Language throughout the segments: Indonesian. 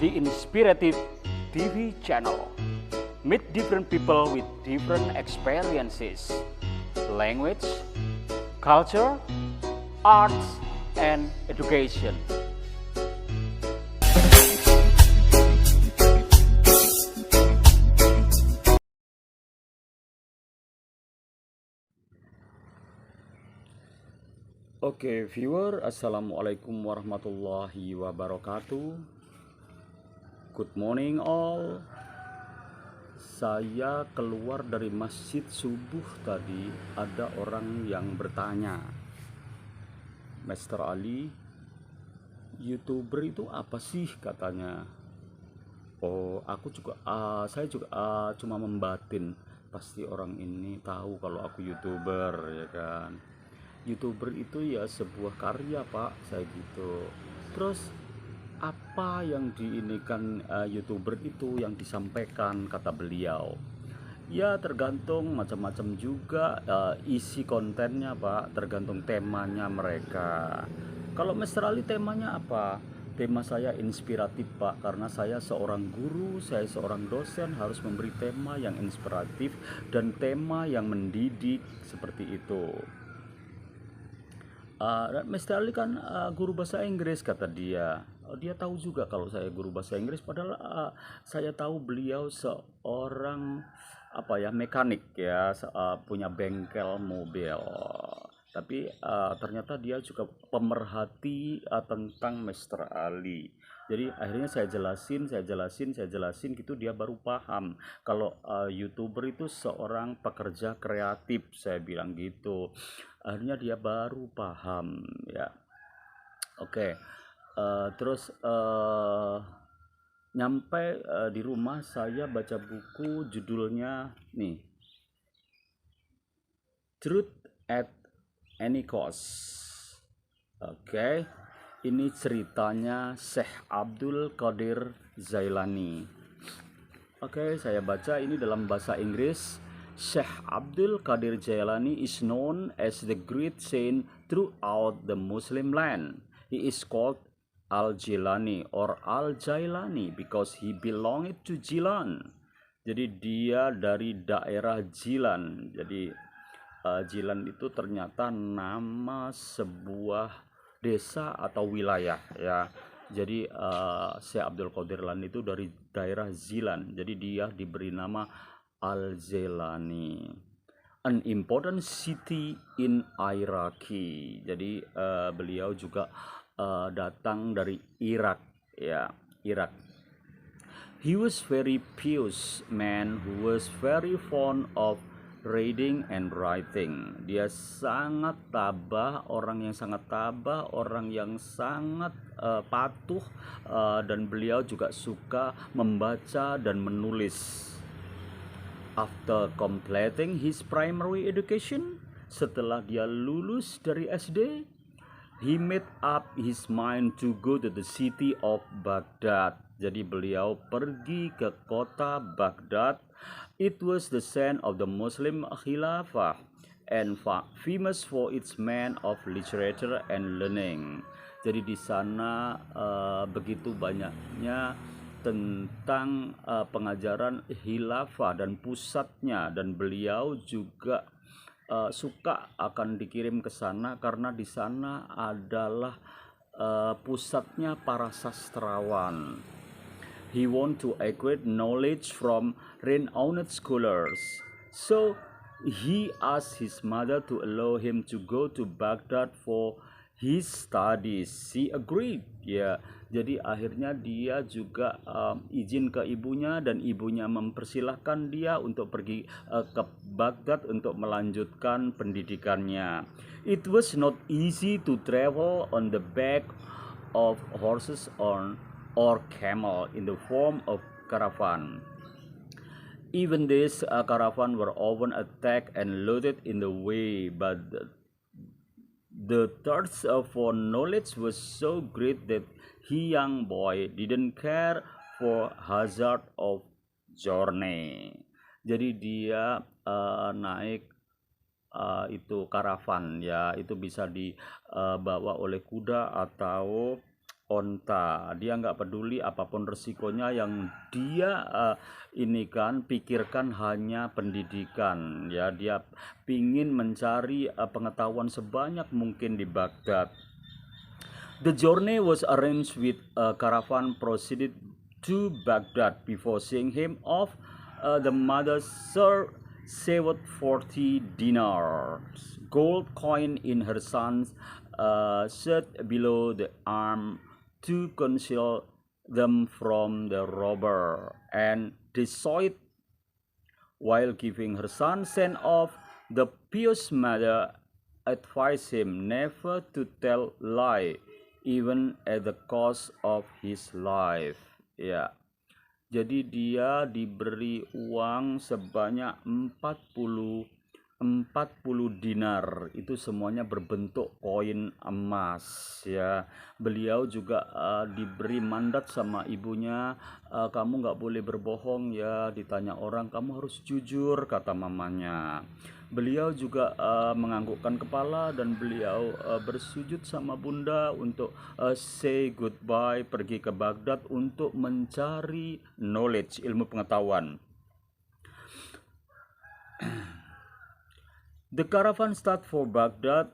the Inspirative TV channel. Meet different people with different experiences, language, culture, arts, and education. Oke, viewer, assalamualaikum warahmatullahi wabarakatuh. Good morning all. Saya keluar dari masjid subuh tadi, ada orang yang bertanya, Master Ali, YouTuber itu apa sih katanya? Oh, saya juga cuma membatin. Pasti orang ini tahu kalau aku YouTuber, ya kan? YouTuber itu ya sebuah karya, Pak, saya gitu. Terus apa yang diinikan YouTuber itu yang disampaikan, kata beliau? Ya tergantung macam-macam juga isi kontennya, Pak, tergantung temanya mereka. Kalau Mr. Ali temanya apa? Tema saya inspiratif, Pak, karena saya seorang guru, saya seorang dosen, harus memberi tema yang inspiratif dan tema yang mendidik seperti itu. Mr. Ali kan guru bahasa Inggris, kata dia. Dia tahu juga kalau saya guru bahasa Inggris, padahal saya tahu beliau seorang mekanik ya, punya bengkel mobil. Tapi ternyata dia juga pemerhati tentang Mr. Ali. Jadi akhirnya saya jelasin gitu, dia baru paham kalau YouTuber itu seorang pekerja kreatif, saya bilang gitu. Akhirnya dia baru paham ya. Oke. Terus nyampe di rumah, saya baca buku, judulnya nih, Truth at Any Cost. Oke. Ini ceritanya Syekh Abdul Qadir Jailani. Oke, saya baca ini dalam bahasa Inggris. Syekh Abdul Qadir Jailani is known as the great saint throughout the Muslim land. He is called Al-Jilani or Al-Jailani because he belonged to Jilan. Jadi dia dari daerah Jilan. Jadi Jilan itu ternyata nama sebuah desa atau wilayah ya. Jadi Syekh Abdul Qadir Jailani itu dari daerah Jilan. Jadi dia diberi nama Al-Jailani, an important city in Iraqi. Jadi beliau juga datang dari Irak ya, Irak. He was very pious man who was very fond of reading and writing. Dia sangat tabah, orang yang sangat tabah, orang yang sangat patuh, dan beliau juga suka membaca dan menulis. After completing his primary education, setelah dia lulus dari SD, he made up his mind to go to the city of Baghdad. Jadi beliau pergi ke kota Baghdad. It was the scene of the Muslim Khilafah and famous for its men of literature and learning. Jadi di sana begitu banyaknya tentang pengajaran khilafah dan pusatnya, dan beliau juga suka akan dikirim ke sana karena di sana adalah pusatnya para sastrawan. He want to acquire knowledge from renowned scholars, so he asked his mother to allow him to go to Baghdad for his studies. She agreed. Ya, jadi akhirnya dia juga izin ke ibunya, dan ibunya mempersilahkan dia untuk pergi ke Baghdad untuk melanjutkan pendidikannya. It was not easy to travel on the back of horses or camel in the form of caravan. Even these caravan were often attacked and looted in the way, but the thirst for knowledge was so great that young boy didn't care for hazard of journey. Jadi dia naik itu karavan ya, itu bisa dibawa oleh kuda atau onta. Dia nggak peduli apapun resikonya, yang dia ini kan pikirkan hanya pendidikan. Ya, dia pingin mencari pengetahuan sebanyak mungkin di Baghdad. The journey was arranged with a caravan proceeded to Baghdad. Before seeing him off, the mother saved 40 dinars, gold coin in her son's shirt below the arm to conceal them from the robber, and decided while giving her son sent off, the pious mother advised him never to tell lie, even at the cost of his life. Ya, jadi dia diberi uang sebanyak 40 dinar, itu semuanya berbentuk koin emas. Ya, beliau juga diberi mandat sama ibunya, kamu nggak boleh berbohong ya, ditanya orang kamu harus jujur, kata mamanya. Beliau juga menganggukkan kepala dan beliau bersujud sama bunda untuk say goodbye, pergi ke Baghdad untuk mencari knowledge, ilmu pengetahuan. The caravan started for Baghdad.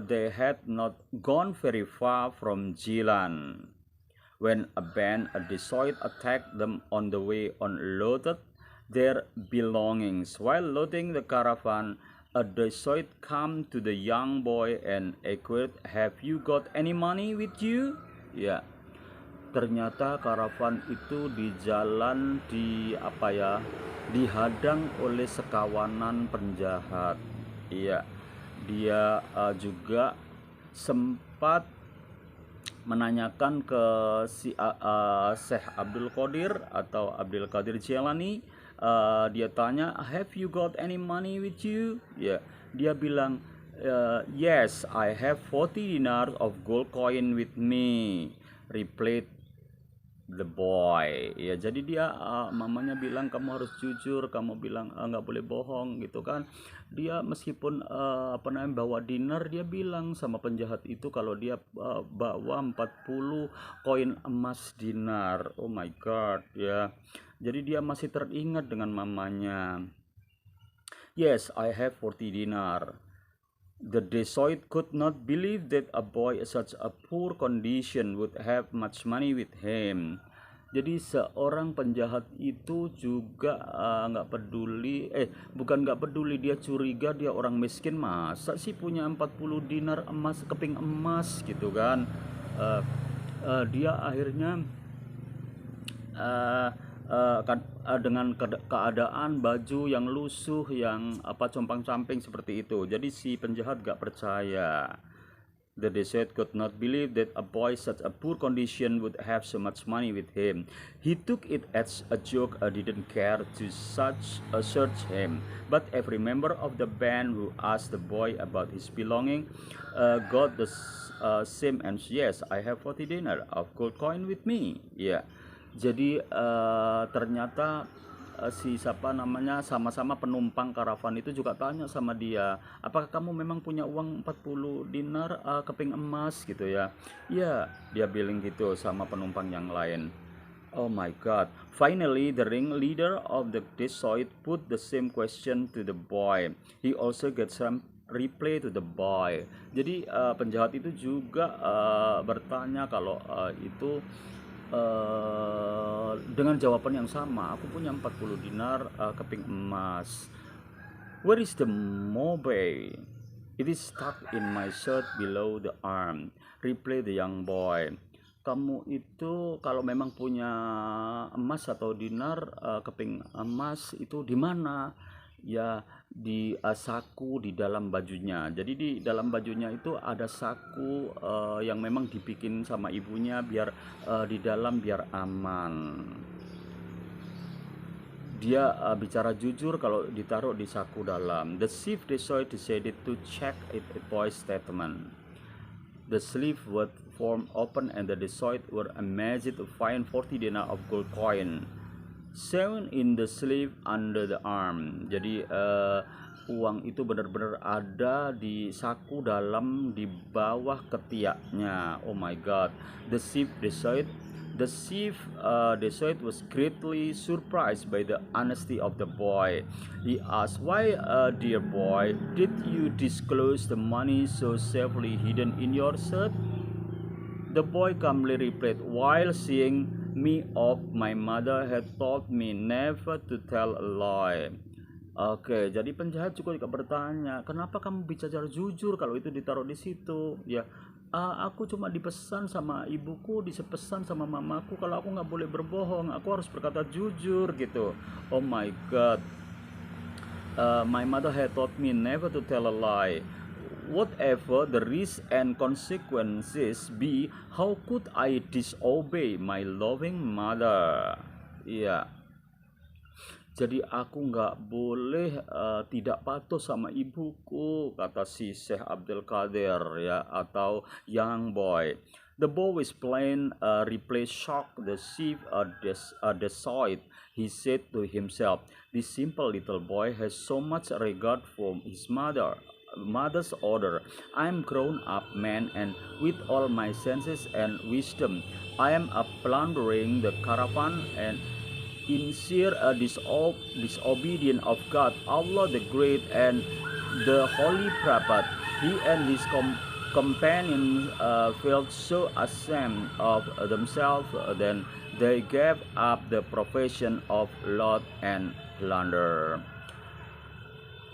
They had not gone very far from Jilan when a band of Dacoit attacked them on the way and looted their belongings. While loading the caravan, a Dacoit came to the young boy and inquired, "Have you got any money with you?" Ya, ternyata karavan itu di jalan dihadang oleh sekawanan penjahat. Iya, dia juga sempat menanyakan ke si Syekh Abdul Qadir atau Abdul Qadir Jailani. Dia tanya, "Have you got any money with you?" Ya, dia bilang, "Yes, I have 40 dinars of gold coin with me," replied the boy. Ya, jadi dia mamanya bilang kamu harus jujur, kamu bilang nggak boleh bohong gitu kan. Dia meskipun bawa dinar, dia bilang sama penjahat itu kalau dia bawa 40 koin emas dinar. Oh my god, ya. Jadi dia masih teringat dengan mamanya. "Yes, I have 40 dinar." The Dacoit could not believe that a boy in such a poor condition would have much money with him. Jadi seorang penjahat itu juga nggak peduli, bukan nggak peduli, dia curiga dia orang miskin, masa sih punya 40 dinar emas, keping emas gitu kan. Dia akhirnya dengan keadaan baju yang lusuh, yang compang-camping seperti itu. Jadi si penjahat gak percaya. The Dacoit could not believe that a boy such a poor condition would have so much money with him. He took it as a joke, didn't care to search him. But every member of the band who asked the boy about his belonging got the same answer. "Yes, I have 40 dinar of gold coin with me." Yeah. Jadi ternyata sama-sama penumpang karavan itu juga tanya sama dia, "Apakah kamu memang punya uang 40 dinar keping emas gitu ya?" "Ya," dia bilang gitu sama penumpang yang lain. Oh my god. Finally, the ringleader of the Dacoit put the same question to the boy. He also got some reply to the boy. Jadi penjahat itu juga bertanya kalau itu dengan jawaban yang sama, "Aku punya 40 dinar keping emas." "Where is the mobile?" "It is stuck in my shirt below the arm," replied the young boy. Kamu itu kalau memang punya emas atau dinar keping emas itu di mana? Ya, di saku di dalam bajunya. Jadi di dalam bajunya itu ada saku yang memang dibikin sama ibunya biar di dalam biar aman. Dia bicara jujur kalau ditaruh di saku dalam. The chief decided to check it boy's statement. The sleeve was formed open and the Dacoit were amazed to find 40 dinar of gold coin sewn in the sleeve under the arm. Jadi uang itu benar-benar ada di saku dalam di bawah ketiaknya. Oh my God, the thief was greatly surprised by the honesty of the boy. He asked, "Why, dear boy, did you disclose the money so safely hidden in your shirt?" The boy calmly replied, "While seeing me off, my mother had told me never to tell a lie." Oke, jadi penjahat juga bertanya, "Kenapa kamu bicara jujur kalau itu ditaruh di situ?" Ya, aku cuma dipesan sama ibuku, dipesan sama mamaku kalau aku nggak boleh berbohong, aku harus berkata jujur gitu. Oh my God, my mother had taught me never to tell a lie. Whatever the risk and consequences be, how could I disobey my loving mother? Iya. Jadi aku nggak boleh tidak patuh sama ibuku, kata si Syekh Abdul Qadir ya, atau young boy. The boy is plain replaced shock the thief desolate. He said to himself, "This simple little boy has so much regard for his mother's order. I am grown up man, and with all my senses and wisdom, I am plundering the caravan and in sheer disobedience of God, Allah the Great and the Holy Prophet." He and his companions felt so ashamed of themselves that they gave up the profession of Lord and plunder.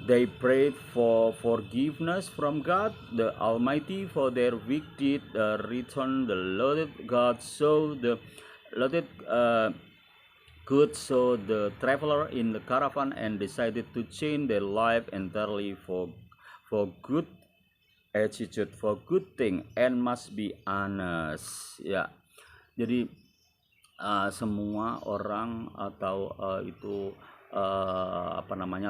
They prayed for forgiveness from God the Almighty for their wicked return. The Lord God saw the Lord good so the traveler in the caravan and decided to change their life entirely for good attitude, for good thing, and must be honest. Ya, jadi semua orang atau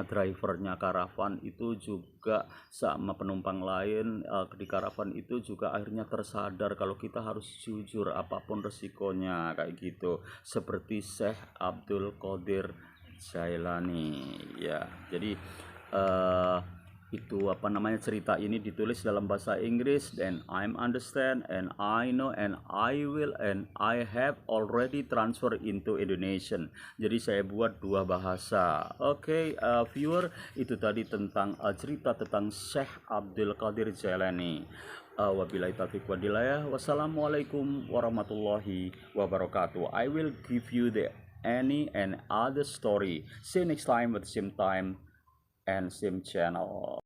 drivernya karavan itu juga sama penumpang lain di karavan itu juga akhirnya tersadar kalau kita harus jujur apapun resikonya, kayak gitu, seperti Syekh Abdul Qadir Jailani ya. Jadi cerita ini ditulis dalam bahasa Inggris, and I'm understand and I know and I will and I have already transfer into Indonesian. Jadi saya buat dua bahasa. Oke, viewer, itu tadi tentang cerita tentang Syekh Abdul Qadir Jailani. Wabillahi taufiq walhidayah. Wassalamualaikum warahmatullahi wabarakatuh. I will give you the any and other story. See you next time at the same time and same channel.